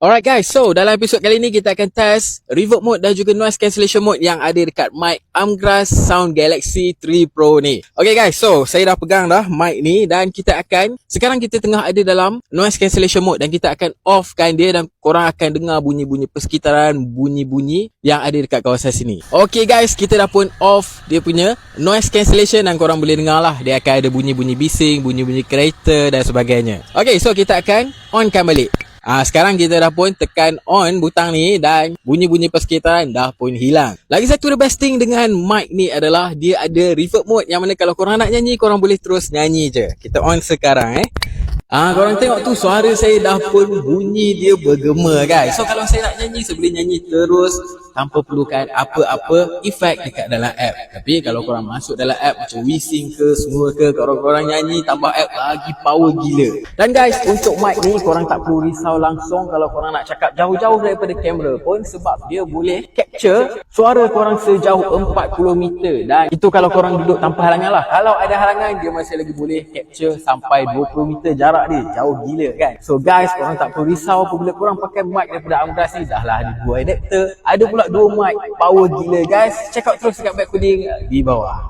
Alright guys, so dalam episod kali ni kita akan test reverb mode dan juga noise cancellation mode yang ada dekat mic Amgras Sound Galaxy 3 Pro ni. Okay guys, so saya dah pegang dah mic ni dan sekarang kita tengah ada dalam noise cancellation mode dan kita akan offkan dia dan korang akan dengar bunyi-bunyi persekitaran, bunyi-bunyi yang ada dekat kawasan sini. Okay guys, kita dah pun off dia punya noise cancellation dan korang boleh dengar lah. Dia akan ada bunyi-bunyi bising, bunyi-bunyi kereta dan sebagainya. Okay, so kita akan onkan balik. Sekarang kita dah pun tekan on butang ni dan bunyi-bunyi persekitaran dah pun hilang. Lagi satu the best thing dengan mic ni adalah dia ada reverb mode yang mana kalau korang nak nyanyi, korang boleh terus nyanyi je. Kita on sekarang korang tengok tu suara saya dah pun bunyi dia bergema guys. So kalau saya nak nyanyi, saya boleh nyanyi terus tanpa perlukan apa-apa efek dekat dalam app. Tapi kalau korang masuk dalam app macam WeSing ke semua ke, korang nyanyi tambah app lagi power gila. Dan guys, untuk mic ni korang tak perlu risau langsung kalau korang nak cakap jauh-jauh daripada kamera pun, sebab dia boleh capture suara korang sejauh 40 meter. Dan itu kalau korang duduk tanpa halangan lah. Kalau ada halangan, dia masih lagi boleh capture sampai 20 meter jarak dia. Jauh gila kan. So guys, korang tak perlu risau apabila korang pakai mic daripada Amgras ni. Dah lah ada 2 adapter, ada pula 2 mic power gila guys. Check out terus dekat back coding di bawah.